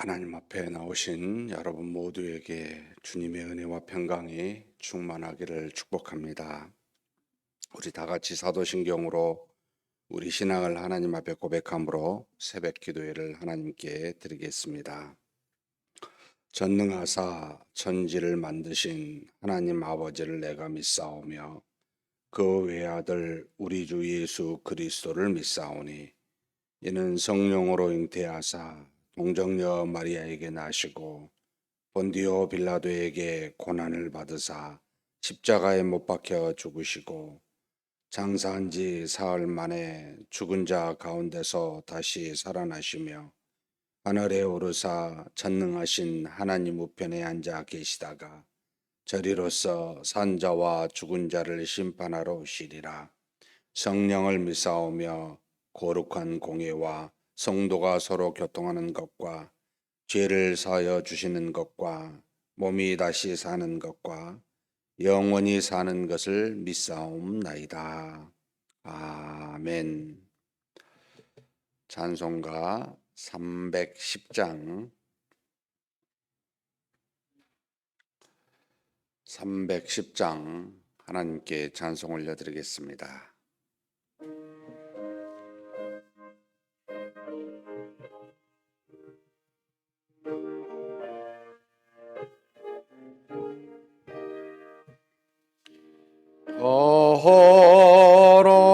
하나님 앞에 나오신 여러분 모두에게 주님의 은혜와 평강이 충만하기를 축복합니다. 우리 다 같이 사도신경으로 우리 신앙을 하나님 앞에 고백함으로 새벽 기도회를 하나님께 드리겠습니다. 전능하사 천지를 만드신 하나님 아버지를 내가 믿사오며 그 외아들 우리 주 예수 그리스도를 믿사오니 이는 성령으로 잉태하사 동정녀 마리아에게 나시고 본디오 빌라도에게 고난을 받으사 십자가에 못 박혀 죽으시고 장사한 지 사흘 만에 죽은 자 가운데서 다시 살아나시며 하늘에 오르사 전능하신 하나님 우편에 앉아 계시다가 저리로서 산자와 죽은 자를 심판하러 오시리라. 성령을 믿사오며 거룩한 공예와 성도가 서로 교통하는 것과 죄를 사하여 주시는 것과 몸이 다시 사는 것과 영원히 사는 것을 믿사옵나이다. 아멘. 찬송가 310장 310장 하나님께 찬송 올려드리겠습니다.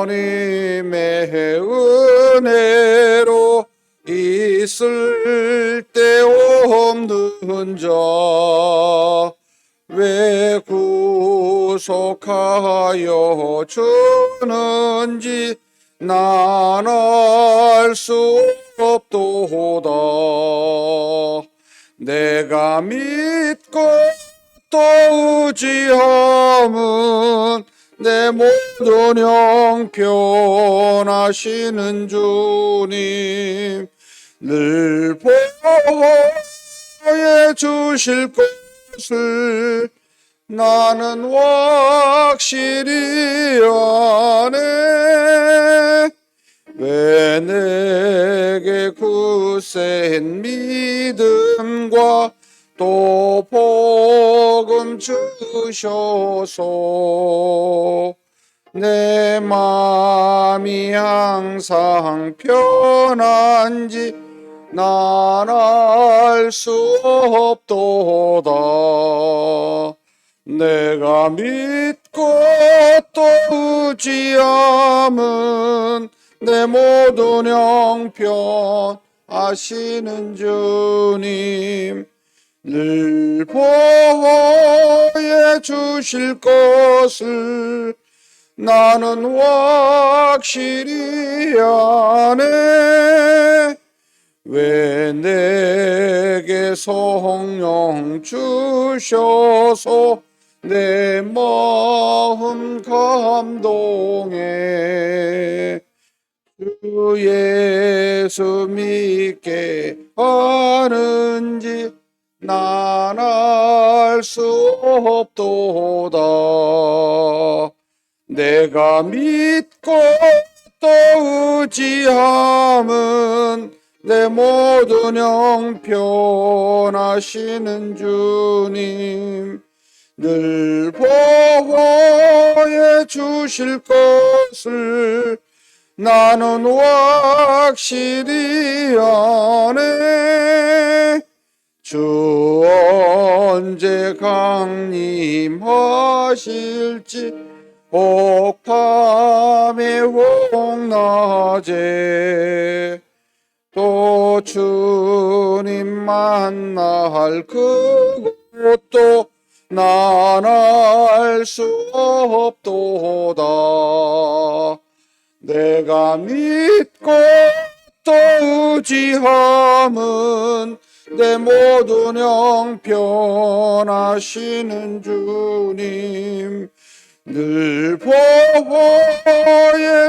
하나님의 은혜로 있을 데 없는 자 왜 구속하여 주는지 난 알 수 없도다. 내가 믿고 또 의지함은 내 모든 형편하시는 주님 늘 보호해 주실 것을 나는 확실히 아네. 왜 내게 굳센 믿음과 또 복음 주셔서 내 마음이 항상 편한지 난 알 수 없도다. 내가 믿고 또 의지함은 내 모든 형편 아시는 주님 늘 보호해 주실 것을 나는 확실히 아네. 왜 내게 성령 주셔서 내 마음 감동해. 주 예수 믿게 하는지 난 알 수 없도다. 내가 믿고 또 의지함은 내 모든 형편 아시는 주님 늘 보호해 주실 것을 나는 확실히 아네. 주 언제 강림하실지 혹 밤에 혹 낮에 또 주님 만날 그곳도 난 알 수 없도다. 내가 믿고 또 의지함은 내 모든 형편 아시는 주님 늘 보호해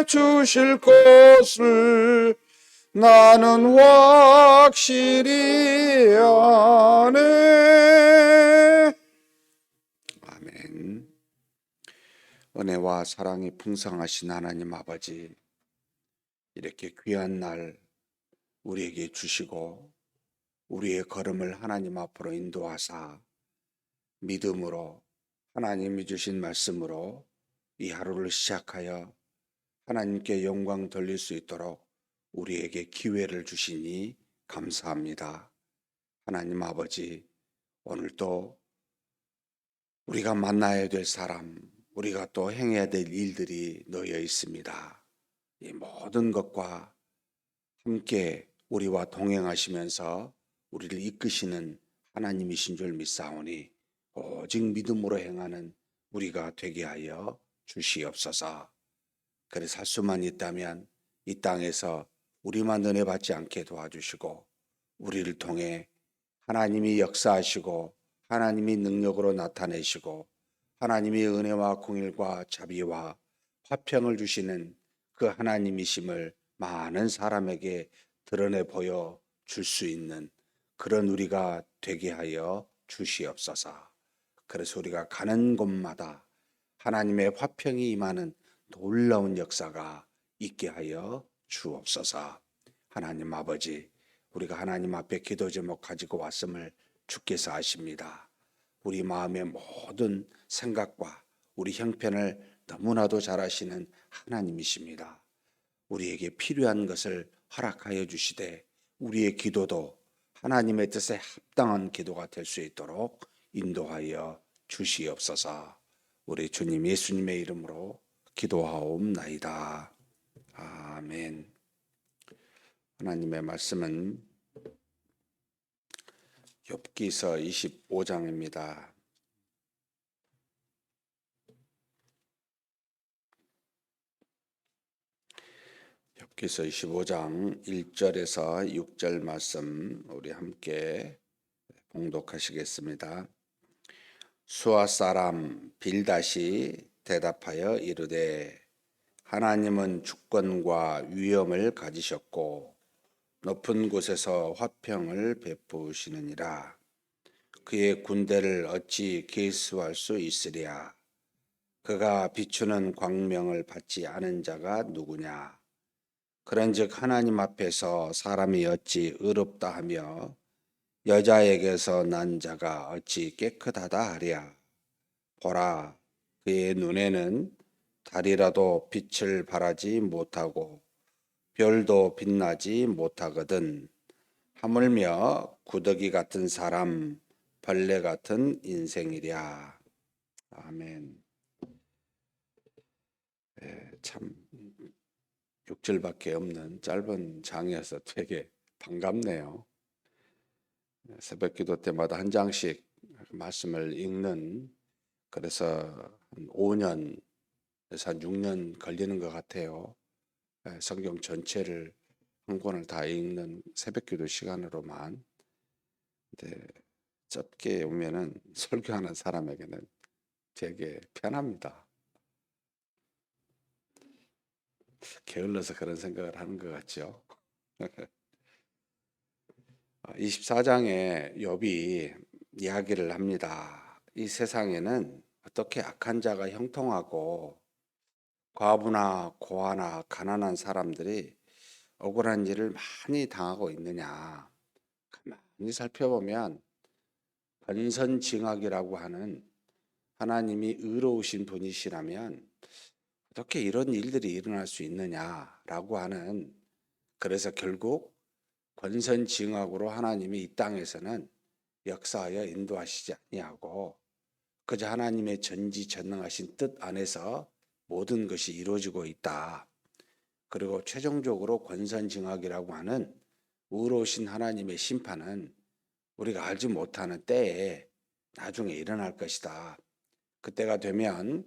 주실 것을 나는 확실히 아네. 아멘. 은혜와 사랑이 풍성하신 하나님 아버지, 이렇게 귀한 날 우리에게 주시고 우리의 걸음을 하나님 앞으로 인도하사 믿음으로 하나님이 주신 말씀으로 이 하루를 시작하여 하나님께 영광 돌릴 수 있도록 우리에게 기회를 주시니 감사합니다. 하나님 아버지, 오늘도 우리가 만나야 될 사람, 우리가 또 행해야 될 일들이 놓여 있습니다. 이 모든 것과 함께 우리와 동행하시면서 우리를 이끄시는 하나님이신 줄 믿사오니 오직 믿음으로 행하는 우리가 되게 하여 주시옵소서. 그래 살 수만 있다면 이 땅에서 우리만 은혜 받지 않게 도와주시고 우리를 통해 하나님이 역사하시고 하나님이 능력으로 나타내시고 하나님의 은혜와 공일과 자비와 화평을 주시는 그 하나님이심을 많은 사람에게 드러내 보여 줄 수 있는 그런 우리가 되게 하여 주시옵소서. 그래서 우리가 가는 곳마다 하나님의 화평이 임하는 놀라운 역사가 있게 하여 주옵소서. 하나님 아버지, 우리가 하나님 앞에 기도 제목 가지고 왔음을 주께서 아십니다. 우리 마음의 모든 생각과 우리 형편을 너무나도 잘 아시는 하나님이십니다. 우리에게 필요한 것을 허락하여 주시되 우리의 기도도 하나님의 뜻에 합당한 기도가 될 수 있도록 인도하여 주시옵소서. 우리 주님 예수님의 이름으로 기도하옵나이다. 아멘. 하나님의 말씀은 욥기서 25장입니다. 욥기서 25장 1절에서 6절 말씀 우리 함께 봉독하시겠습니다. 수아 사람 빌닷이 대답하여 이르되 하나님은 주권과 위엄을 가지셨고 높은 곳에서 화평을 베푸시느니라. 그의 군대를 어찌 계수할 수 있으랴. 그가 비추는 광명을 받지 않은 자가 누구냐. 그런즉 하나님 앞에서 사람이 어찌 의롭다 하며 여자에게서 난 자가 어찌 깨끗하다 하랴. 보라, 그의 눈에는 달이라도 빛을 발하지 못하고 별도 빛나지 못하거든. 하물며 구더기 같은 사람, 벌레 같은 인생이랴. 아멘. 참 6절밖에 없는 짧은 장이어서 되게 반갑네요. 새벽 기도 때마다 한 장씩 말씀을 읽는, 그래서 한 5년에서 한 6년 걸리는 것 같아요. 성경 전체를 한 권을 다 읽는 새벽 기도 시간으로만. 근데 짧게 오면은 설교하는 사람에게는 되게 편합니다. 게을러서 그런 생각을 하는 것 같죠. 24장에 욥이 이야기를 합니다. 이 세상에는 어떻게 악한 자가 형통하고 과부나 고아나 가난한 사람들이 억울한 일을 많이 당하고 있느냐. 가만히 살펴보면 권선징악이라고 하는 하나님이 의로우신 분이시라면 어떻게 이런 일들이 일어날 수 있느냐라고 하는, 그래서 결국 권선징악으로 하나님이 이 땅에서는 역사하여 인도하시지 아니하고 그저 하나님의 전지전능하신 뜻 안에서 모든 것이 이루어지고 있다. 그리고 최종적으로 권선징악이라고 하는 의로우신 하나님의 심판은 우리가 알지 못하는 때에 나중에 일어날 것이다. 그때가 되면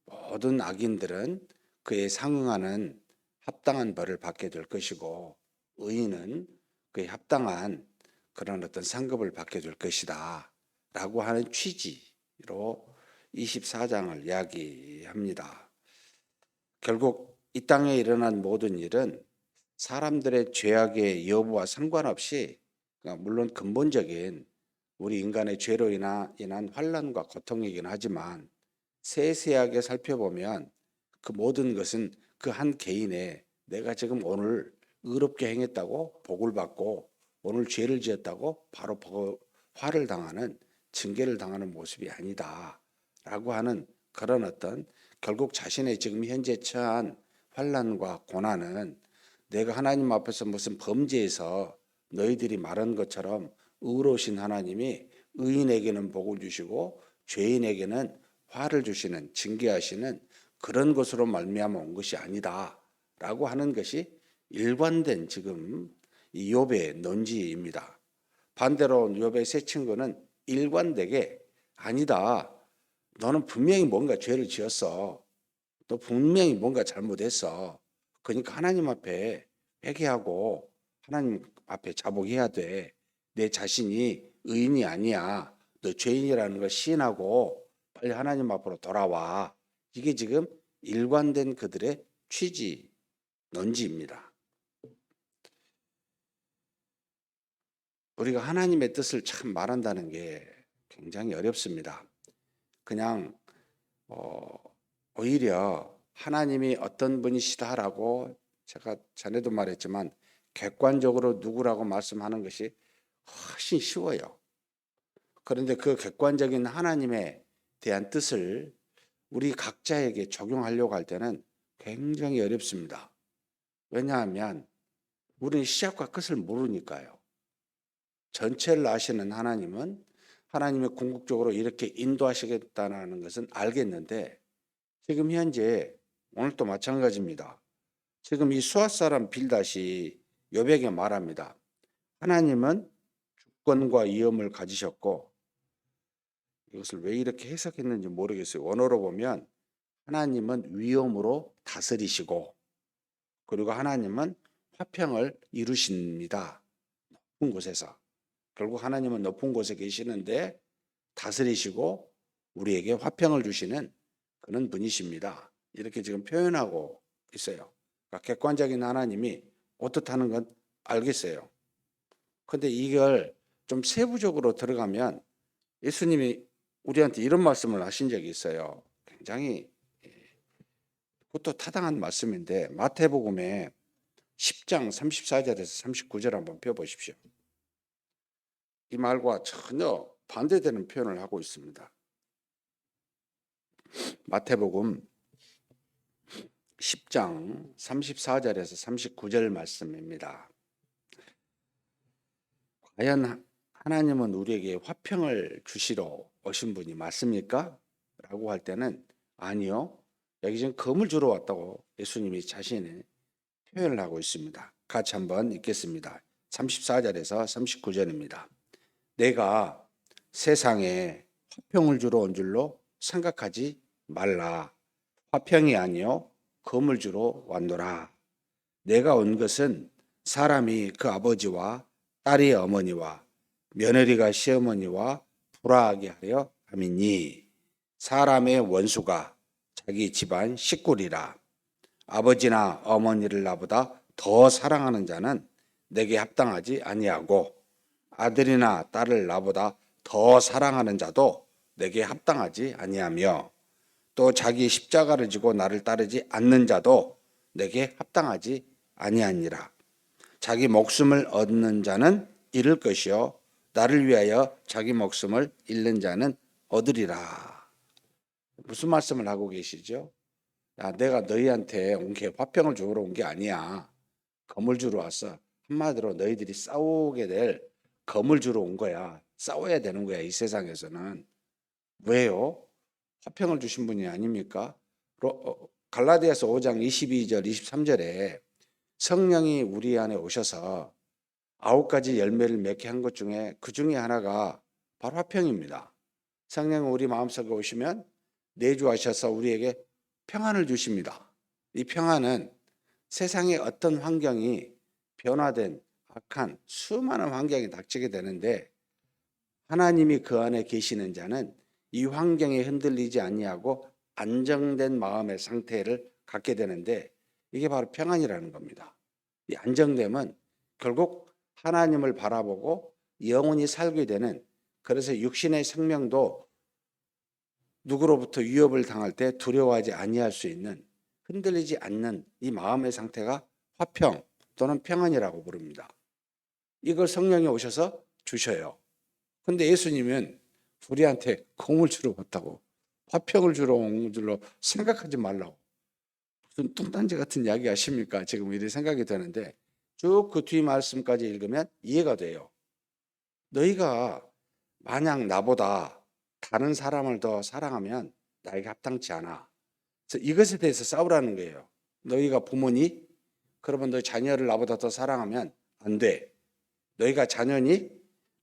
모든 악인들은 그에 상응하는 합당한 벌을 받게 될 것이고 의인은 그에 합당한 그런 어떤 상급을 받게 될 것이다 라고 하는 취지로 24장을 이야기합니다. 결국 이 땅에 일어난 모든 일은 사람들의 죄악의 여부와 상관없이, 그러니까 물론 근본적인 우리 인간의 죄로 인한 환난과 고통이긴 하지만 세세하게 살펴보면 그 모든 것은 그 한 개인의, 내가 지금 오늘 의롭게 행했다고 복을 받고 오늘 죄를 지었다고 바로 화를 당하는, 징계를 당하는 모습이 아니다 라고 하는 그런 어떤, 결국 자신의 지금 현재 처한 환난과 고난은 내가 하나님 앞에서 무슨 범죄에서 너희들이 말한 것처럼 의로우신 하나님이 의인에게는 복을 주시고 죄인에게는 화를 주시는, 징계하시는 그런 것으로 말미암아 온 것이 아니다라고 하는 것이 일관된 지금 이 욥의 논지입니다. 반대로 욥의 세 친구는 일관되게 아니다. 너는 분명히 뭔가 죄를 지었어. 너 분명히 뭔가 잘못했어. 그러니까 하나님 앞에 회개하고 하나님 앞에 자복해야 돼. 내 자신이 의인이 아니야. 너 죄인이라는 걸 시인하고 빨리 하나님 앞으로 돌아와. 이게 지금 일관된 그들의 취지, 논지입니다. 우리가 하나님의 뜻을 참 말한다는 게 굉장히 어렵습니다. 그냥 오히려 하나님이 어떤 분이시다라고 제가 전에도 말했지만 객관적으로 누구라고 말씀하는 것이 훨씬 쉬워요. 그런데 그 객관적인 하나님에 대한 뜻을 우리 각자에게 적용하려고 할 때는 굉장히 어렵습니다. 왜냐하면 우리는 시작과 끝을 모르니까요. 전체를 아시는 하나님은 하나님의 궁극적으로 이렇게 인도하시겠다는 것은 알겠는데 지금 현재 오늘도 마찬가지입니다. 지금 이 수앗 사람 빌닷이 욥에게 말합니다. 하나님은 주권과 위엄을 가지셨고, 이것을 왜 이렇게 해석했는지 모르겠어요. 원어로 보면 하나님은 위엄으로 다스리시고, 그리고 하나님은 화평을 이루십니다. 높은 곳에서. 결국 하나님은 높은 곳에 계시는데 다스리시고 우리에게 화평을 주시는 그런 분이십니다. 이렇게 지금 표현하고 있어요. 그러니까 객관적인 하나님이 어떻다는 건 알겠어요. 근데 이걸 좀 세부적으로 들어가면 예수님이 우리한테 이런 말씀을 하신 적이 있어요. 굉장히 그것도 타당한 말씀인데 마태복음에 10장 34절에서 39절 한번 펴보십시오. 이 말과 전혀 반대되는 표현을 하고 있습니다. 마태복음 10장 34절에서 39절 말씀입니다. 과연 하나님은 우리에게 화평을 주시러 오신 분이 맞습니까? 라고 할 때는 아니요. 여기 지금 검을 주러 왔다고 예수님이 자신의 표현을 하고 있습니다. 같이 한번 읽겠습니다. 34절에서 39절입니다. 내가 세상에 화평을 주러 온 줄로 생각하지 말라. 화평이 아니요 검을 주러 왔노라. 내가 온 것은 사람이 그 아버지와 딸이 어머니와 며느리가 시어머니와 불화하게 하려 함이니 사람의 원수가 자기 집안 식구리라. 아버지나 어머니를 나보다 더 사랑하는 자는 내게 합당하지 아니하고 아들이나 딸을 나보다 더 사랑하는 자도 내게 합당하지 아니하며 또 자기 십자가를 지고 나를 따르지 않는 자도 내게 합당하지 아니하니라. 자기 목숨을 얻는 자는 잃을 것이요 나를 위하여 자기 목숨을 잃는 자는 얻으리라. 무슨 말씀을 하고 계시죠? 야, 내가 너희한테 온 게 화평을 주러 온 게 아니야. 검을 주러 왔어. 한마디로 너희들이 싸우게 될 검을 주러 온 거야. 싸워야 되는 거야, 이 세상에서는. 왜요? 화평을 주신 분이 아닙니까? 갈라디아서 5장 22절, 23절에 성령이 우리 안에 오셔서 9가지 열매를 맺게 한 것 중에 그 중에 하나가 바로 화평입니다. 성령이 우리 마음속에 오시면 내주하셔서 우리에게 평안을 주십니다. 이 평안은 세상의 어떤 환경이 변화된 악한 수많은 환경이 닥치게 되는데 하나님이 그 안에 계시는 자는 이 환경에 흔들리지 아니하고 안정된 마음의 상태를 갖게 되는데 이게 바로 평안이라는 겁니다. 이 안정됨은 결국 하나님을 바라보고 영원히 살게 되는, 그래서 육신의 생명도 누구로부터 위협을 당할 때 두려워하지 아니할 수 있는, 흔들리지 않는 이 마음의 상태가 화평 또는 평안이라고 부릅니다. 이걸 성령이 오셔서 주셔요. 근데 예수님은 우리한테 공을 주러 왔다고, 화평을 주러 온 줄로 생각하지 말라고, 무슨 뚱딴지 같은 이야기 하십니까? 지금 이렇게 생각이 되는데 쭉 그 뒤 말씀까지 읽으면 이해가 돼요. 너희가 만약 나보다 다른 사람을 더 사랑하면 나에게 합당치 않아. 그래서 이것에 대해서 싸우라는 거예요. 너희가 부모니? 그러면 너희 자녀를 나보다 더 사랑하면 안 돼. 너희가 자녀니?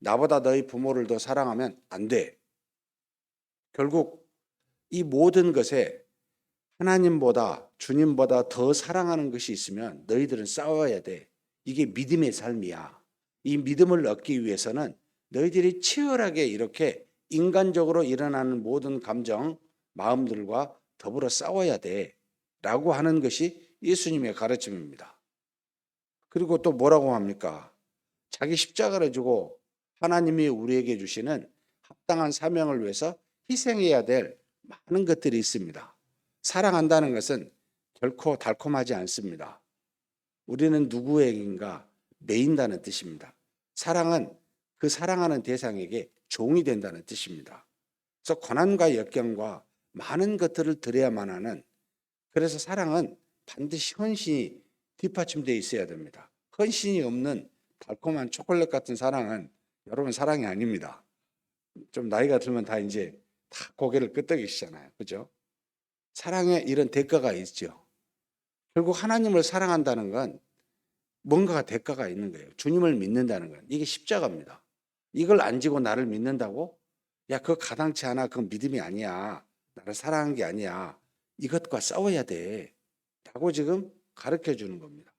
나보다 너희 부모를 더 사랑하면 안 돼. 결국 이 모든 것에 하나님보다 주님보다 더 사랑하는 것이 있으면 너희들은 싸워야 돼. 이게 믿음의 삶이야. 이 믿음을 얻기 위해서는 너희들이 치열하게 이렇게 인간적으로 일어나는 모든 감정, 마음들과 더불어 싸워야 돼. 라고 하는 것이 예수님의 가르침입니다. 그리고 또 뭐라고 합니까? 자기 십자가를 주고 하나님이 우리에게 주시는 합당한 사명을 위해서 희생해야 될 많은 것들이 있습니다. 사랑한다는 것은 결코 달콤하지 않습니다. 우리는 누구에게인가 매인다는 뜻입니다. 사랑은 그 사랑하는 대상에게 종이 된다는 뜻입니다. 그래서 고난과 역경과 많은 것들을 드려야만 하는, 그래서 사랑은 반드시 헌신이 뒷받침되어 있어야 됩니다. 헌신이 없는 달콤한 초콜릿 같은 사랑은 여러분 사랑이 아닙니다. 좀 나이가 들면 다 이제 다 고개를 끄덕이시잖아요. 그죠? 사랑에 이런 대가가 있죠. 결국 하나님을 사랑한다는 건 뭔가 대가가 있는 거예요. 주님을 믿는다는 건 이게 십자가입니다. 이걸 안 지고 나를 믿는다고? 야, 그거 가당치 않아. 그건 믿음이 아니야. 나를 사랑한 게 아니야. 이것과 싸워야 돼. 라고 지금 가르쳐 주는 겁니다.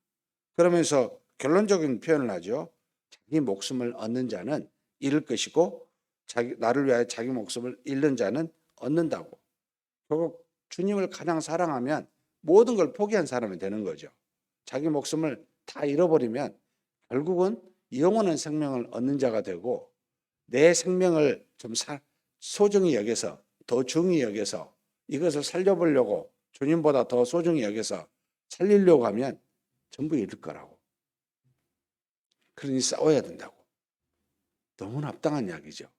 그러면서 결론적인 표현을 하죠. 자기 목숨을 얻는 자는 잃을 것이고 나를 위하여 자기 목숨을 잃는 자는 얻는다고. 결국 주님을 가장 사랑하면 모든 걸 포기한 사람이 되는 거죠. 자기 목숨을 다 잃어버리면 결국은 영원한 생명을 얻는 자가 되고, 내 생명을 좀 소중히 여겨서, 더 중히 여겨서 이것을 살려보려고 주님보다 더 소중히 여겨서 살리려고 하면 전부 잃을 거라고. 그러니 싸워야 된다고. 너무나 합당한 이야기죠.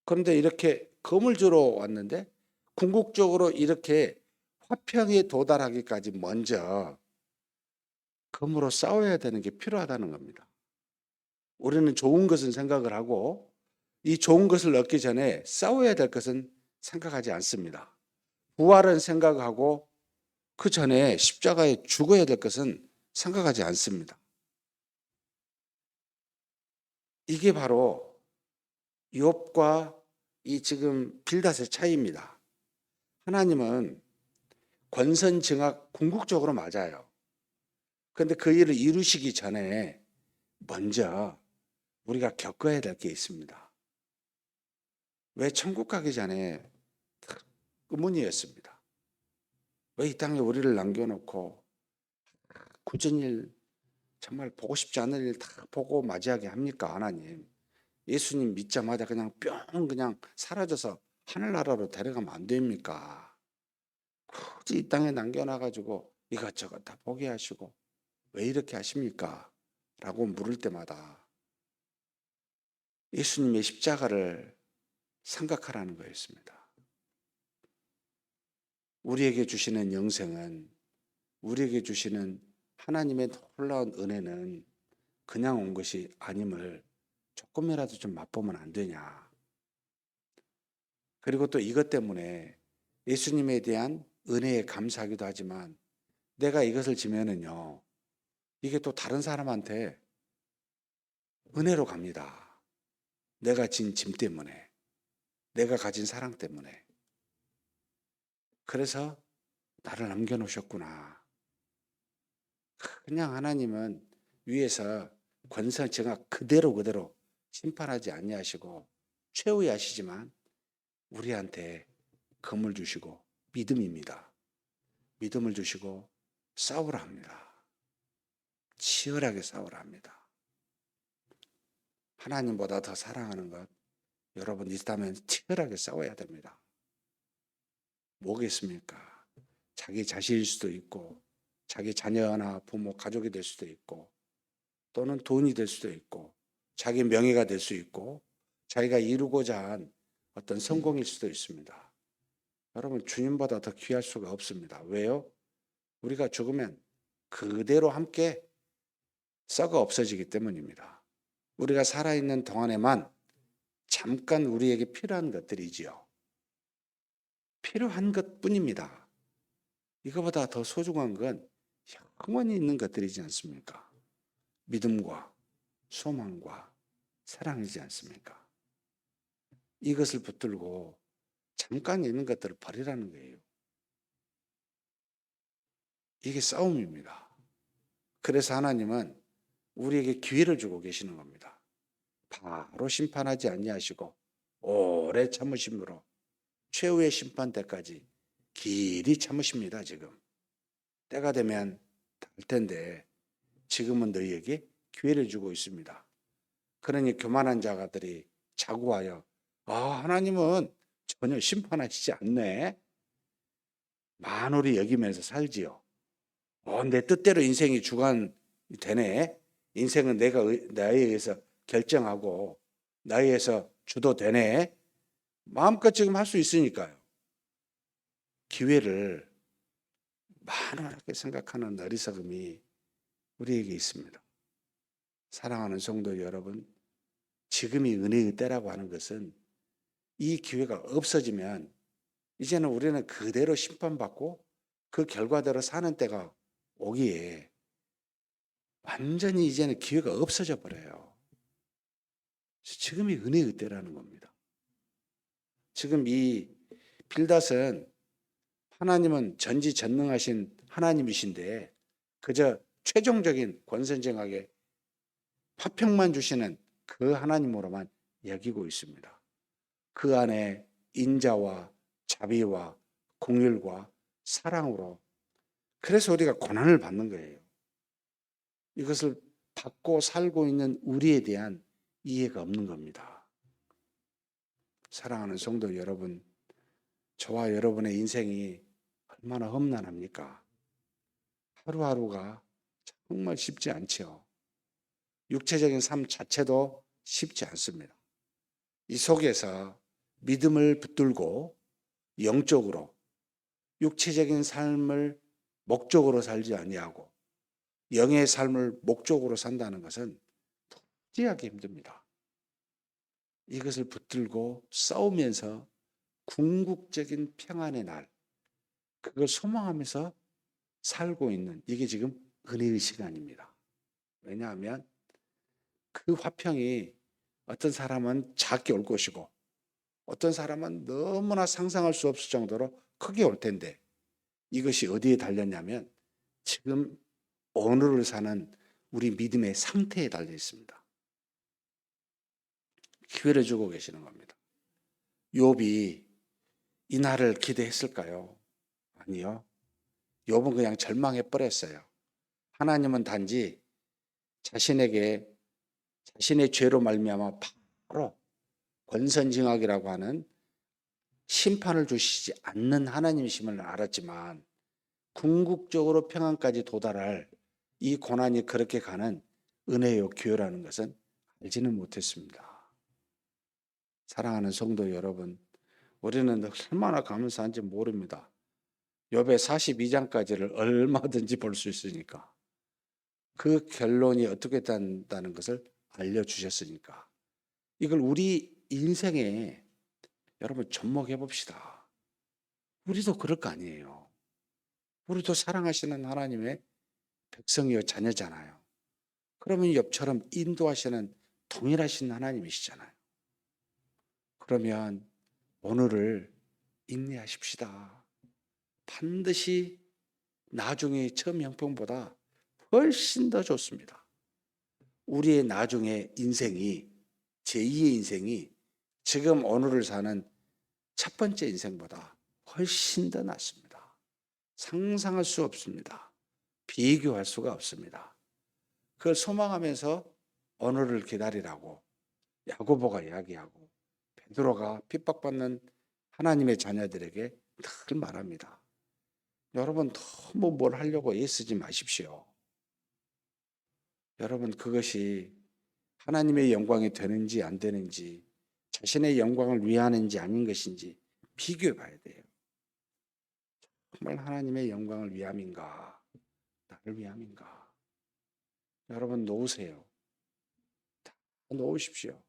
그런데 이렇게 검을 주러 왔는데 궁극적으로 이렇게 화평에 도달하기까지 먼저 검으로 싸워야 되는 게 필요하다는 겁니다. 우리는 좋은 것은 생각을 하고 이 좋은 것을 얻기 전에 싸워야 될 것은 생각하지 않습니다. 부활은 생각하고 그 전에 십자가에 죽어야 될 것은 생각하지 않습니다. 이게 바로 욥과 이 지금 빌닷의 차이입니다. 하나님은 권선징악 궁극적으로 맞아요. 그런데 그 일을 이루시기 전에 먼저 우리가 겪어야 될 게 있습니다. 왜 천국 가기 전에 의문이었습니다. 왜 이 땅에 우리를 남겨놓고 굳은 일, 정말 보고 싶지 않은 일 다 보고 맞이하게 합니까, 하나님? 예수님 믿자마자 그냥 뿅 그냥 사라져서 하늘나라로 데려가면 안 됩니까? 굳이 이 땅에 남겨놔가지고 이것저것 다 보게 하시고 왜 이렇게 하십니까? 라고 물을 때마다 예수님의 십자가를 생각하라는 거였습니다. 우리에게 주시는 영생은, 우리에게 주시는 하나님의 놀라운 은혜는 그냥 온 것이 아님을 조금이라도 좀 맛보면 안 되냐. 그리고 또 이것 때문에 예수님에 대한 은혜에 감사하기도 하지만 내가 이것을 지면은요, 이게 또 다른 사람한테 은혜로 갑니다. 내가 진 짐 때문에, 내가 가진 사랑 때문에. 그래서 나를 남겨놓으셨구나. 그냥 하나님은 위에서 권선징악 그대로 심판하지 아니하시고 최후에 하시지만 우리한테 금을 주시고 믿음입니다. 믿음을 주시고 싸우라 합니다. 치열하게 싸우라 합니다. 하나님보다 더 사랑하는 것 여러분 있다면 치열하게 싸워야 됩니다. 뭐겠습니까? 자기 자신일 수도 있고 자기 자녀나 부모, 가족이 될 수도 있고 또는 돈이 될 수도 있고 자기 명예가 될 수 있고 자기가 이루고자 한 어떤 성공일 수도 있습니다. 여러분 주님보다 더 귀할 수가 없습니다. 왜요? 우리가 죽으면 그대로 함께 썩어 없어지기 때문입니다. 우리가 살아있는 동안에만 잠깐 우리에게 필요한 것들이지요. 필요한 것뿐입니다. 이거보다 더 소중한 건 영원히 있는 것들이지 않습니까? 믿음과 소망과 사랑이지 않습니까? 이것을 붙들고 잠깐 있는 것들을 버리라는 거예요. 이게 싸움입니다. 그래서 하나님은 우리에게 기회를 주고 계시는 겁니다. 바로 심판하지 아니하시고 오래 참으심으로 최후의 심판 때까지 길이 참으십니다. 지금 때가 되면 달 텐데 지금은 너희에게 기회를 주고 있습니다. 그러니 교만한 자가들이 자고하여 하나님은 전혀 심판하시지 않네. 만홀히 여기면서 살지요. 내 뜻대로 인생이 주관되네. 인생은 나에 의해서 결정하고 나에 의해서 주도되네. 마음껏 지금 할 수 있으니까요. 기회를 만원하게 생각하는 어리석음이 우리에게 있습니다. 사랑하는 성도 여러분, 지금이 은혜의 때라고 하는 것은 이 기회가 없어지면 이제는 우리는 그대로 심판받고 그 결과대로 사는 때가 오기에 완전히 이제는 기회가 없어져 버려요. 지금이 은혜의 때라는 겁니다. 지금 이 빌닷은 하나님은 전지전능하신 하나님이신데 그저 최종적인 권선징악에 화평만 주시는 그 하나님으로만 여기고 있습니다. 그 안에 인자와 자비와 공율과 사랑으로 그래서 우리가 고난을 받는 거예요. 이것을 받고 살고 있는 우리에 대한 이해가 없는 겁니다. 사랑하는 성도 여러분, 저와 여러분의 인생이 얼마나 험난합니까? 하루하루가 정말 쉽지 않죠. 육체적인 삶 자체도 쉽지 않습니다. 이 속에서 믿음을 붙들고 영적으로 육체적인 삶을 목적으로 살지 아니하고 영의 삶을 목적으로 산다는 것은 무지하게 힘듭니다. 이것을 붙들고 싸우면서 궁극적인 평안의 날, 그걸 소망하면서 살고 있는, 이게 지금 은혜의 시간입니다. 왜냐하면 그 화평이 어떤 사람은 작게 올 것이고 어떤 사람은 너무나 상상할 수 없을 정도로 크게 올 텐데, 이것이 어디에 달렸냐면 지금 오늘을 사는 우리 믿음의 상태에 달려 있습니다. 기회를 주고 계시는 겁니다. 욥이 이 날을 기대했을까요? 아니요. 욥은 그냥 절망해 버렸어요. 하나님은 단지 자신에게 자신의 죄로 말미암아 바로 권선징악이라고 하는 심판을 주시지 않는 하나님이심을 알았지만 궁극적으로 평안까지 도달할 이 고난이 그렇게 가는 은혜요 기회라는 것은 알지는 못했습니다. 사랑하는 성도 여러분, 우리는 얼마나 감사한지 모릅니다. 욥의 42장까지를 얼마든지 볼 수 있으니까, 그 결론이 어떻게 된다는 것을 알려주셨으니까, 이걸 우리 인생에 여러분 접목해 봅시다. 우리도 그럴 거 아니에요. 우리도 사랑하시는 하나님의 백성이요 자녀잖아요. 그러면 욥처럼 인도하시는 동일하신 하나님이시잖아요. 그러면 오늘을 인내하십시다. 반드시 나중에 처음 형편보다 훨씬 더 좋습니다. 우리의 나중의 인생이, 제2의 인생이 지금 오늘을 사는 첫 번째 인생보다 훨씬 더 낫습니다. 상상할 수 없습니다. 비교할 수가 없습니다. 그걸 소망하면서 오늘을 기다리라고 야고보가 이야기하고 베드로가 핍박받는 하나님의 자녀들에게 늘 말합니다. 여러분 너무 뭘 하려고 애쓰지 마십시오. 여러분 그것이 하나님의 영광이 되는지 안 되는지, 자신의 영광을 위하는지 아닌 것인지 비교해 봐야 돼요. 정말 하나님의 영광을 위함인가, 나를 위함인가? 여러분 놓으세요. 다 놓으십시오.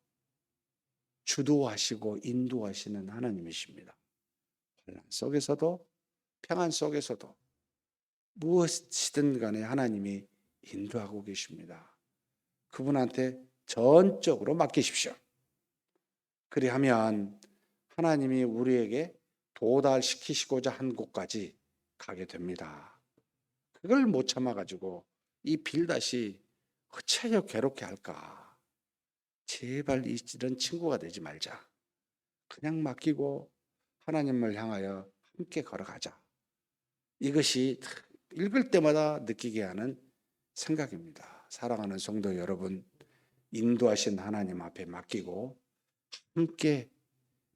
주도하시고 인도하시는 하나님이십니다. 환난 속에서도 평안 속에서도 무엇이든 간에 하나님이 인도하고 계십니다. 그분한테 전적으로 맡기십시오. 그리하면 하나님이 우리에게 도달시키시고자 한 곳까지 가게 됩니다. 그걸 못 참아가지고 이 빌다시 어찌하여 괴롭게 할까? 제발 이런 친구가 되지 말자. 그냥 맡기고 하나님을 향하여 함께 걸어가자. 이것이 읽을 때마다 느끼게 하는 생각입니다. 사랑하는 성도 여러분, 인도하신 하나님 앞에 맡기고 함께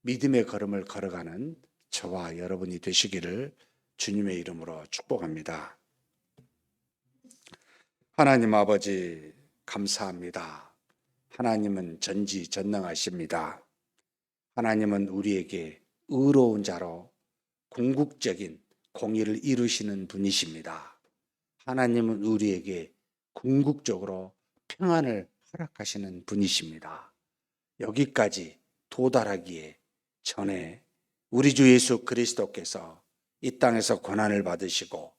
믿음의 걸음을 걸어가는 저와 여러분이 되시기를 주님의 이름으로 축복합니다. 하나님 아버지 감사합니다. 하나님은 전지전능하십니다. 하나님은 우리에게 의로운 자로 궁극적인 공의를 이루시는 분이십니다. 하나님은 우리에게 궁극적으로 평안을 허락하시는 분이십니다. 여기까지 도달하기에 전에 우리 주 예수 그리스도께서 이 땅에서 고난을 받으시고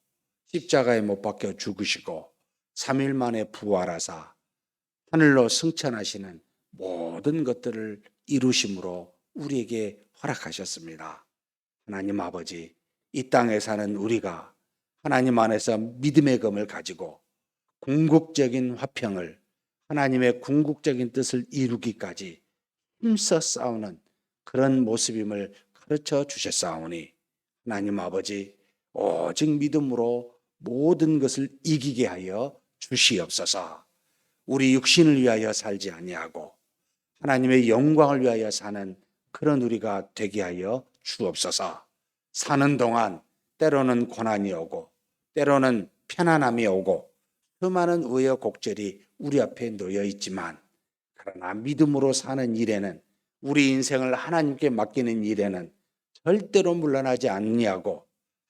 십자가에 못 박혀 죽으시고 3일 만에 부활하사 하늘로 승천하시는 모든 것들을 이루심으로 우리에게 허락하셨습니다. 하나님 아버지, 이 땅에 사는 우리가 하나님 안에서 믿음의 검을 가지고 궁극적인 화평을, 하나님의 궁극적인 뜻을 이루기까지 힘써 싸우는 그런 모습임을 가르쳐 주셨사오니 하나님 아버지, 오직 믿음으로 모든 것을 이기게 하여 주시옵소서. 우리 육신을 위하여 살지 아니하고 하나님의 영광을 위하여 사는 그런 우리가 되게 하여 주옵소서. 사는 동안 때로는 고난이 오고 때로는 편안함이 오고 수많은 우여곡절이 우리 앞에 놓여 있지만, 그러나 믿음으로 사는 일에는, 우리 인생을 하나님께 맡기는 일에는 절대로 물러나지 않냐고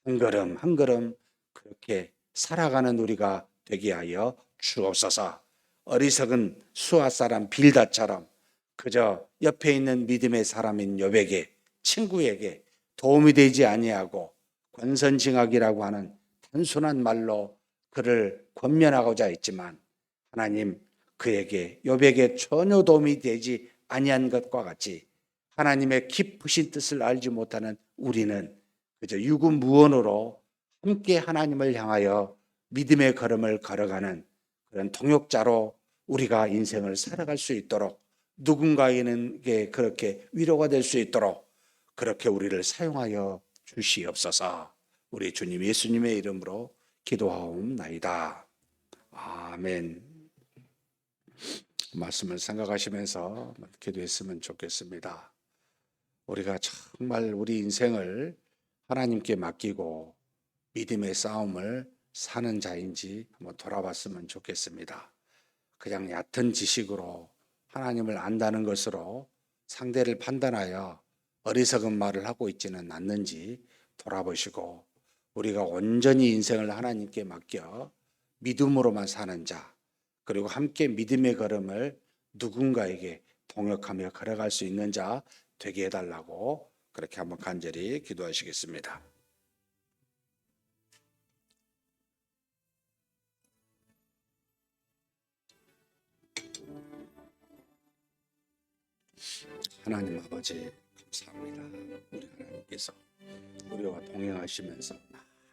한 걸음 한 걸음 그렇게 살아가는 우리가 되게 하여 주옵소서. 어리석은 수아 사람 빌닷처럼 그저 옆에 있는 믿음의 사람인 욥에게 친구에게 도움이 되지 아니하고 권선징악이라고 하는 단순한 말로 그를 권면하고자 했지만 하나님 그에게 욥에게 전혀 도움이 되지 아니한 것과 같이 하나님의 깊으신 뜻을 알지 못하는 우리는 그저 유구무원으로 함께 하나님을 향하여 믿음의 걸음을 걸어가는 그런 동역자로 우리가 인생을 살아갈 수 있도록 누군가에게 그렇게 위로가 될 수 있도록 그렇게 우리를 사용하여 주시옵소서. 우리 주님 예수님의 이름으로 기도하옵나이다. 아멘. 말씀을 생각하시면서 기도했으면 좋겠습니다. 우리가 정말 우리 인생을 하나님께 맡기고 믿음의 싸움을 사는 자인지 한번 돌아봤으면 좋겠습니다. 그냥 얕은 지식으로 하나님을 안다는 것으로 상대를 판단하여 어리석은 말을 하고 있지는 않는지 돌아보시고 우리가 온전히 인생을 하나님께 맡겨 믿음으로만 사는 자 그리고 함께 믿음의 걸음을 누군가에게 동역하며 걸어갈 수 있는 자 되게 해달라고 그렇게 한번 간절히 기도하시겠습니다. 하나님 아버지 감사합니다. 우리 하나님께서 우리와 동행하시면서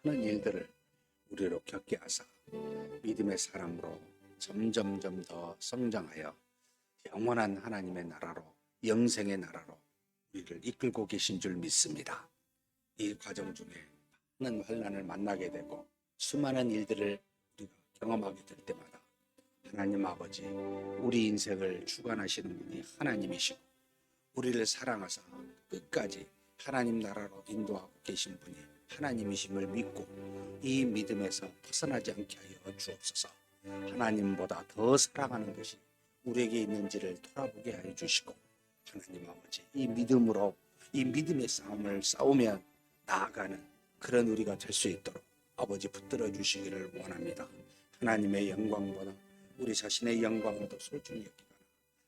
많은 일들을 우리로 겪게 하사 믿음의 사람으로 점점점 더 성장하여 영원한 하나님의 나라로 영생의 나라로 우리를 이끌고 계신 줄 믿습니다. 이 과정 중에 많은 환난을 만나게 되고 수많은 일들을 우리가 경험하게 될 때마다 하나님 아버지 우리 인생을 주관하시는 분이 하나님이시고 우리를 사랑하사 끝까지 하나님 나라로 인도하고 계신 분이 하나님이심을 믿고 이 믿음에서 벗어나지 않게 하여 주옵소서. 하나님보다 더 사랑하는 것이 우리에게 있는지를 돌아보게 하여 주시고 하나님 아버지 이 믿음으로 이 믿음의 싸움을 싸우며 나아가는 그런 우리가 될 수 있도록 아버지 붙들어 주시기를 원합니다. 하나님의 영광보다 우리 자신의 영광을 더 소중히 여기거나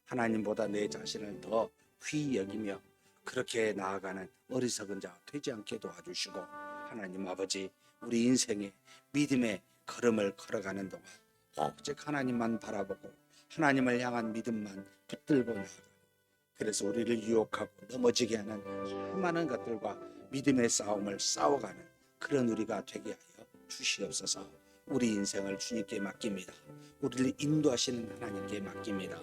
하나님보다 내 자신을 더 귀히 여기며 그렇게 나아가는 어리석은 자 되지 않게 도와주시고 하나님 아버지 우리 인생의 믿음의 걸음을 걸어가는 동안 오직 하나님만 바라보고 하나님을 향한 믿음만 붙들고 나아가는 그래서 우리를 유혹하고 넘어지게 하는 수많은 것들과 믿음의 싸움을 싸워가는 그런 우리가 되게 하여 주시옵소서. 우리 인생을 주님께 맡깁니다. 우리를 인도하시는 하나님께 맡깁니다.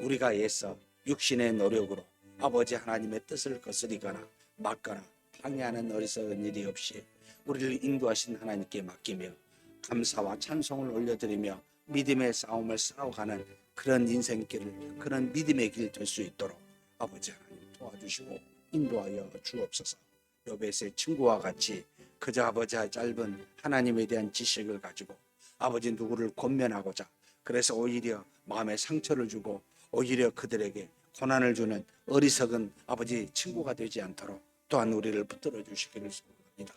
우리가 애써 육신의 노력으로 아버지 하나님의 뜻을 거스리거나 막거나 방해하는 어리석은 일이 없이 우리를 인도하신 하나님께 맡기며 감사와 찬송을 올려드리며 믿음의 싸움을 싸워가는 그런 인생길을 그런 믿음의 길 될 수 있도록 아버지 하나님 도와주시고 인도하여 주옵소서. 욥의 친구와 같이 그저 아버지의 짧은 하나님에 대한 지식을 가지고 아버지 누구를 권면하고자 그래서 오히려 마음에 상처를 주고 오히려 그들에게 고난을 주는 어리석은 아버지 친구가 되지 않도록 또한 우리를 붙들어 주시기를 소원합니다.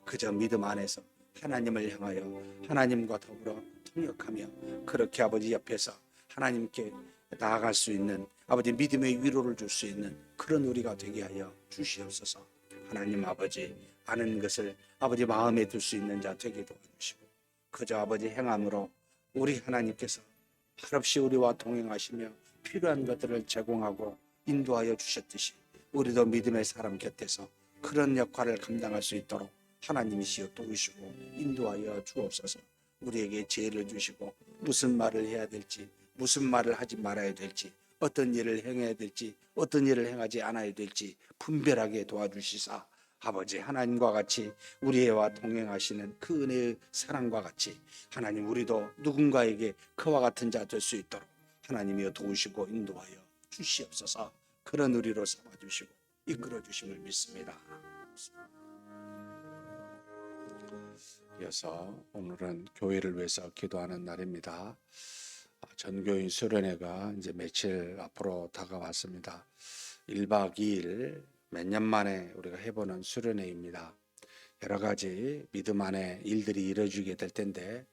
그저 믿음 안에서 하나님을 향하여 하나님과 더불어 통역하며 그렇게 아버지 옆에서 하나님께 나아갈 수 있는 아버지 믿음의 위로를 줄 수 있는 그런 우리가 되게 하여 주시옵소서. 하나님 아버지 아는 것을 아버지 마음에 둘 수 있는 자 되게 도와주시고 그저 아버지 행함으로 우리 하나님께서 한없이 우리와 동행하시며 필요한 것들을 제공하고 인도하여 주셨듯이 우리도 믿음의 사람 곁에서 그런 역할을 감당할 수 있도록 하나님이시여 도우시고 인도하여 주옵소서. 우리에게 지혜를 주시고 무슨 말을 해야 될지 무슨 말을 하지 말아야 될지 어떤 일을 행해야 될지 어떤 일을 행하지 않아야 될지 분별하게 도와주시사 아버지 하나님과 같이 우리와 동행하시는 그 은혜의 사랑과 같이 하나님 우리도 누군가에게 그와 같은 자 될 수 있도록 하나님이여 도우시고 인도하여 주시옵소서. 그런 우리로 삼아주시고 이끌어 주심을 믿습니다. 이어서 오늘은 교회를 위해서 기도하는 날입니다. 전교인 수련회가 이제 며칠 앞으로 다가왔습니다. 1박 2일 몇 년 만에 우리가 해보는 수련회입니다. 여러 가지 믿음 안에 일들이 이루어지게 될 텐데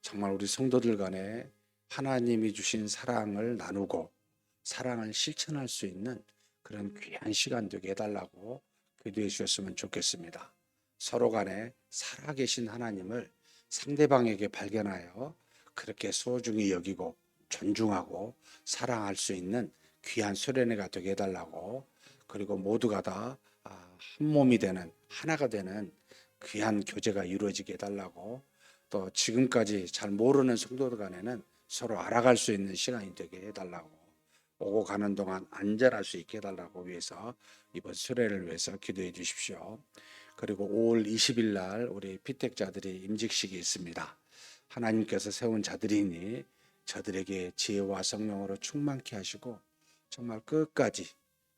정말 우리 성도들 간에 하나님이 주신 사랑을 나누고 사랑을 실천할 수 있는 그런 귀한 시간 되게 해달라고 기도해 주셨으면 좋겠습니다. 서로 간에 살아계신 하나님을 상대방에게 발견하여 그렇게 소중히 여기고 존중하고 사랑할 수 있는 귀한 수련회가 되게 해달라고, 그리고 모두가 다 한 몸이 되는 하나가 되는 귀한 교제가 이루어지게 해달라고, 또 지금까지 잘 모르는 성도들 간에는 서로 알아갈 수 있는 시간이 되게 해달라고, 오고 가는 동안 안전할 수 있게 해달라고 위해서 이번 수련을 위해서 기도해 주십시오. 그리고 5월 20일 날 우리 피택자들이 임직식이 있습니다. 하나님께서 세운 자들이니 저들에게 지혜와 성령으로 충만케 하시고 정말 끝까지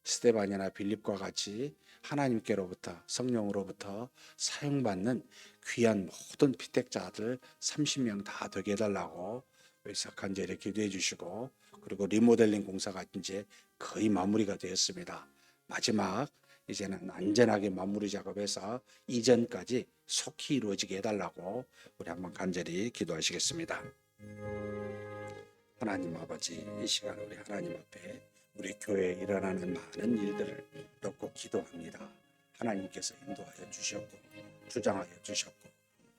스데반이나 빌립과 같이 하나님께로부터 성령으로부터 사용받는 귀한 모든 피택자들 30명 다 되게 해달라고 그래서 간절히 기도해 주시고, 그리고 리모델링 공사가 이제 거의 마무리가 되었습니다. 마지막 이제는 안전하게 마무리 작업해서 이전까지 속히 이루어지게 해달라고 우리 한번 간절히 기도하시겠습니다. 하나님 아버지, 이 시간 우리 하나님 앞에 우리 교회에 일어나는 많은 일들을 놓고 기도합니다. 하나님께서 인도하여 주셨고 주장하여 주셨고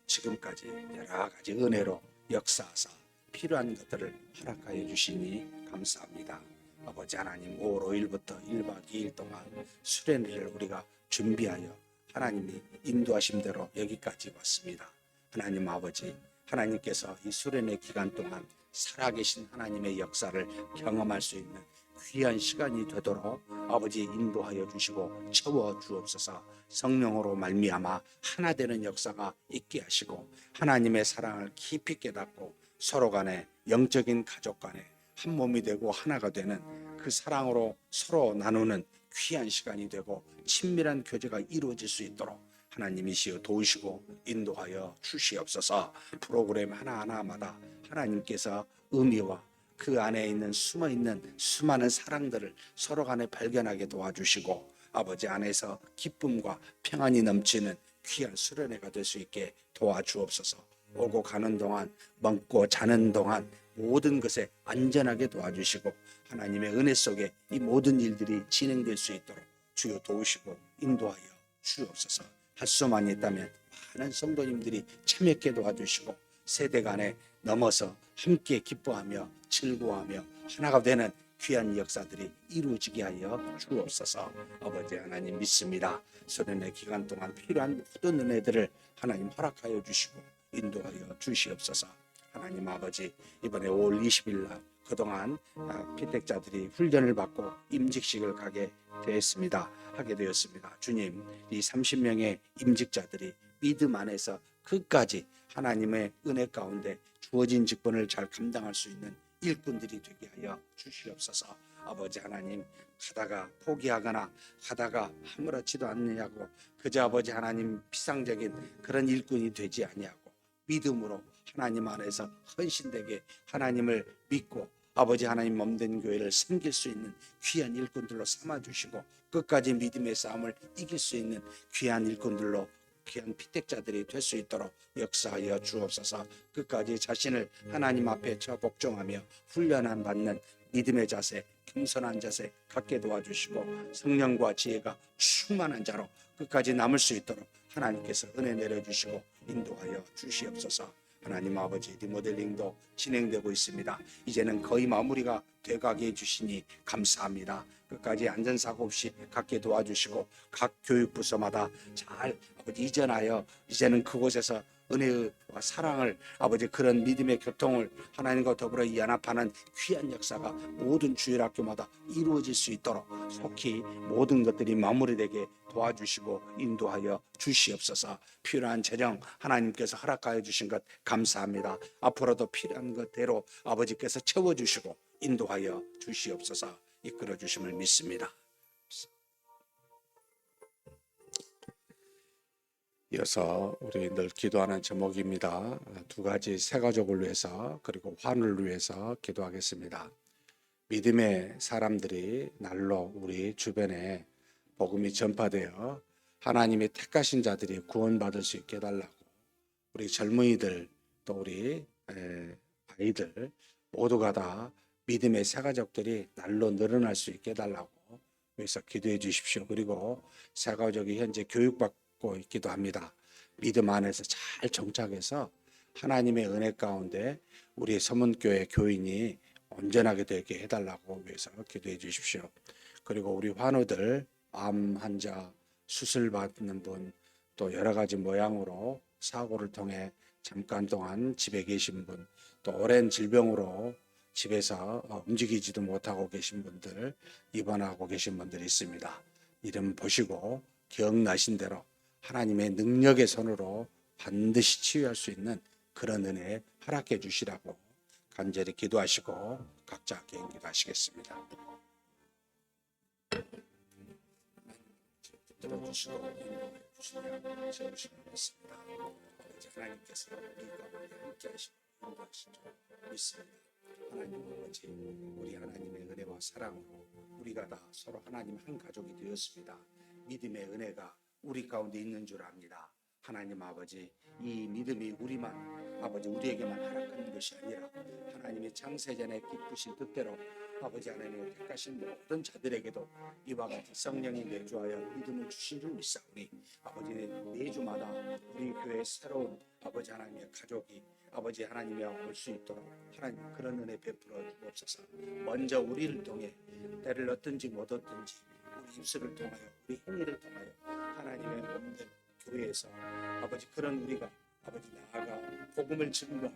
지금까지 여러 가지 은혜로 역사하사 필요한 것들을 허락하여 주시니 감사합니다. 아버지 하나님, 5월 5일부터 1박 2일 동안 수련회를 우리가 준비하여 하나님이 인도하심대로 여기까지 왔습니다. 하나님 아버지, 하나님께서 이 수련회 기간 동안 살아계신 하나님의 역사를 경험할 수 있는 귀한 시간이 되도록 아버지 인도하여 주시고 채워 주옵소서. 성령으로 말미암아 하나 되는 역사가 있게 하시고 하나님의 사랑을 깊이 깨닫고 서로 간에 영적인 가족 간에 한 몸이 되고 하나가 되는 그 사랑으로 서로 나누는 귀한 시간이 되고 친밀한 교제가 이루어질 수 있도록 하나님이시여 도우시고 인도하여 주시옵소서. 프로그램 하나하나마다 하나님께서 의미와 그 안에 있는 숨어있는 수많은 사랑들을 서로 간에 발견하게 도와주시고 아버지 안에서 기쁨과 평안이 넘치는 귀한 수련회가 될 수 있게 도와주옵소서. 오고 가는 동안 먹고 자는 동안 모든 것에 안전하게 도와주시고 하나님의 은혜 속에 이 모든 일들이 진행될 수 있도록 주여 도우시고 인도하여 주옵소서. 할 수만 있다면 많은 성도님들이 참여하게 도와주시고 세대 간에 넘어서 함께 기뻐하며 즐거워하며 하나가 되는 귀한 역사들이 이루어지게 하여 주옵소서. 아버지 하나님 믿습니다. 수련회 기간 동안 필요한 모든 은혜들을 하나님 허락하여 주시고 인도하여 주시옵소서. 하나님 아버지, 이번에 5월 20일 날 그동안 피택자들이 훈련을 받고 임직식을 하게 되었습니다. 주님, 이 30명의 임직자들이 믿음 안에서 끝까지 하나님의 은혜 가운데 주어진 직분을 잘 감당할 수 있는 일꾼들이 되게 하여 주시옵소서. 아버지 하나님, 가다가 포기하거나 가다가 아무렇지도 않느냐고 그저 아버지 하나님 피상적인 그런 일꾼이 되지 아니하고 믿음으로 하나님 안에서 헌신되게 하나님을 믿고 아버지 하나님 몸된 교회를 섬길 수 있는 귀한 일꾼들로 삼아주시고 끝까지 믿음의 싸움을 이길 수 있는 귀한 일꾼들로 귀한 피택자들이 될 수 있도록 역사하여 주옵소서. 끝까지 자신을 하나님 앞에 복종하며 훈련한 받는 믿음의 자세, 겸손한 자세 갖게 도와주시고 성령과 지혜가 충만한 자로 끝까지 남을 수 있도록 하나님께서 은혜 내려주시고 인도하여 주시옵소서. 하나님 아버지, 리모델링도 진행되고 있습니다. 이제는 거의 마무리가 돼가게 해주시니 감사합니다. 끝까지 안전사고 없이 갖게 도와주시고 각 교육부서마다 잘 아버지 이전하여 이제는 그곳에서 은혜와 사랑을 아버지 그런 믿음의 교통을 하나님과 더불어 연합하는 귀한 역사가 모든 주일학교마다 이루어질 수 있도록 속히 모든 것들이 마무리되게 도와주시고 인도하여 주시옵소서. 필요한 재정 하나님께서 허락하여 주신 것 감사합니다. 앞으로도 필요한 것대로 아버지께서 채워주시고 인도하여 주시옵소서. 이끌어 주심을 믿습니다. 이어서 우리 늘 기도하는 제목입니다. 두 가지, 세 가족을 위해서 그리고 환우를 위해서 기도하겠습니다. 믿음의 사람들이 날로 우리 주변에 복음이 전파되어 하나님의 택하신 자들이 구원받을 수 있게 해달라고, 우리 젊은이들 또 우리 아이들 모두가 다 믿음의 새가족들이 날로 늘어날 수 있게 해달라고 위해서 기도해 주십시오. 그리고 새가족이 현재 교육받고 있기도 합니다. 믿음 안에서 잘 정착해서 하나님의 은혜 가운데 우리 서문교회 교인이 온전하게 되게 해달라고 위해서 기도해 주십시오. 그리고 우리 환우들, 암 환자, 수술 받는 분, 또 여러 가지 모양으로 사고를 통해 잠깐 동안 집에 계신 분, 또 오랜 질병으로 집에서 움직이지도 못하고 계신 분들, 입원하고 계신 분들이 있습니다. 이름 보시고 기억나신 대로 하나님의 능력의 손으로 반드시 치유할 수 있는 그런 은혜 허락해 주시라고 간절히 기도하시고 각자 개인 기도하시겠습니다. 들어주시고 인도해 주시며 세우시겠습니다. 하나님께서 우리가 함께 하시고 인도하신 줄 믿습니다. 하나님 아버지, 우리 하나님의 은혜와 사랑으로 우리가 다 서로 하나님 한 가족이 되었습니다. 믿음의 은혜가 우리 가운데 있는 줄 압니다. 하나님 아버지, 이 믿음이 우리에게만 허락하는 것이 아니라 하나님의 창세전에 기쁘신 뜻대로 아버지 하나님의 택하신 모든 자들에게도 이와 같이 성령이 내주하여 믿음을 주신 줄 믿사오니 아버지 매주마다 우리 교회의 새로운 아버지 하나님의 가족이 아버지 하나님이 올 수 있도록 하나님 그런 은혜 베풀어 주옵소서. 먼저 우리를 통해 때를 얻든지 못 얻든지 우리 입술을 통하여 우리 행위를 통하여 하나님의 없는 교회에서 아버지 그런 우리가 아버지 나아가 복음을 증거하고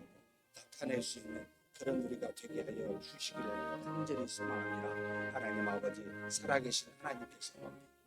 나타낼 수 있는 그런 우리가 되게 하여 주시기를 간절히 소망합니다. 하나님 아버지, 살아계신 하나님께서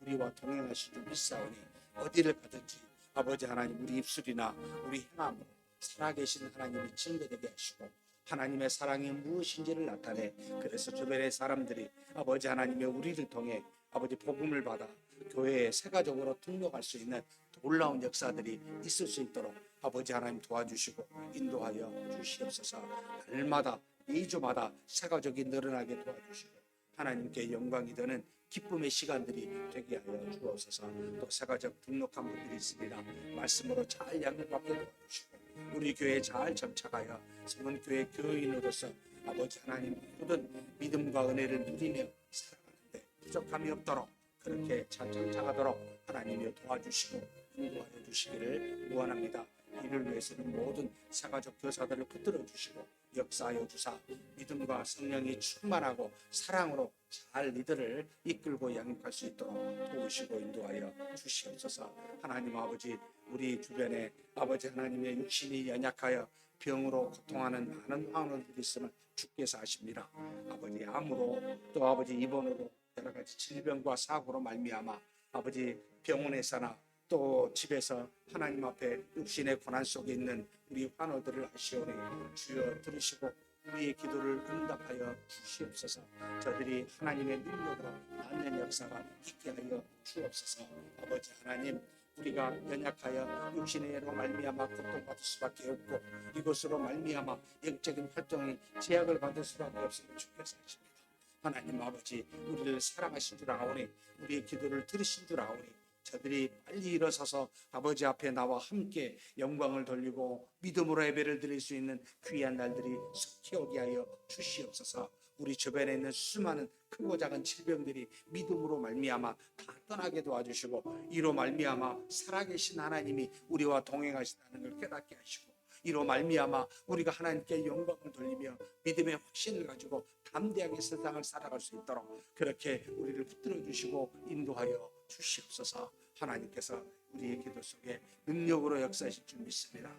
우리와 동행하실 줄 믿사오니 어디를 가든지 아버지 하나님 우리 입술이나 우리 행함으로 살아계신 하나님이 증거되게 하시고 하나님의 사랑이 무엇인지를 나타내 그래서 주변의 사람들이 아버지 하나님의 우리를 통해 아버지 복음을 받아 교회에 새가족으로 등록할 수 있는 놀라운 역사들이 있을 수 있도록 아버지 하나님 도와주시고 인도하여 주시옵소서. 날마다 매주마다 새가족이 늘어나게 도와주시고 하나님께 영광이 되는 기쁨의 시간들이 되게 하여 주옵소서. 또 새가족 등록한 분들이 있습니다. 말씀으로 잘 양육받게 도와주시고 우리 교회에 잘 정착하여 성문교회 교인으로서 아버지 하나님 모든 믿음과 은혜를 누리며 살아가는데 부족함이 없도록 그렇게 잘 정착하도록 하나님이 도와주시고 인도하여 주시기를 원합니다. 이를 위해서는 모든 새가족 교사들을 붙들어 주시고 역사하여 주사 믿음과 성령이 충만하고 사랑으로 잘 이들을 이끌고 양육할 수 있도록 도우시고 인도하여 주시옵소서. 하나님 아버지, 우리 주변에 아버지 하나님의 육신이 연약하여 병으로 고통하는 많은 환우들이 있음을 주께서 아십니다. 아버지 암으로 또 아버지 입원으로 여러 가지 질병과 사고로 말미암아 아버지 병원에서나 또 집에서 하나님 앞에 육신의 고난 속에 있는 우리 환우들을 아시오니 주여 들으시고 우리의 기도를 응답하여 주시옵소서. 저들이 하나님의 능력으로 낫는 역사가 있게 하여 주옵소서. 아버지 하나님, 우리가 연약하여 육신의 애로 말미암아 고통받을 수밖에 없고 이것으로 말미암아 영적인 활동이 제약을 받을 수밖에 없음을 주께서 아십니다. 하나님 아버지, 우리를 사랑하신 줄 아오니 우리의 기도를 들으신 줄 아오니 저들이 빨리 일어서서 아버지 앞에 나와 함께 영광을 돌리고 믿음으로 예배를 드릴 수 있는 귀한 날들이 속히 오게 하여 주시옵소서. 우리 주변에 있는 수많은 크고 작은 질병들이 믿음으로 말미암아 다 떠나게 도와주시고 이로 말미암아 살아계신 하나님이 우리와 동행하신다는 걸 깨닫게 하시고 이로 말미암아 우리가 하나님께 영광을 돌리며 믿음의 확신을 가지고 담대하게 세상을 살아갈 수 있도록 그렇게 우리를 붙들어 주시고 인도하여 주시옵소서. 하나님께서 우리의 기도 속에 능력으로 역사하실 줄 믿습니다.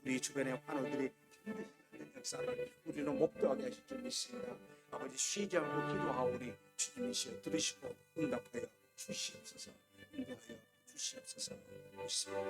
우리 주변의 환우들이 반드시 하는 역사를 우리는 목도하게 하실 줄 믿습니다. 아버지 쉬지 않고 기도하오니 주님이시여 들으시고 응답하여 주시옵소서. 인도하여 주시옵소서. 믿습니다.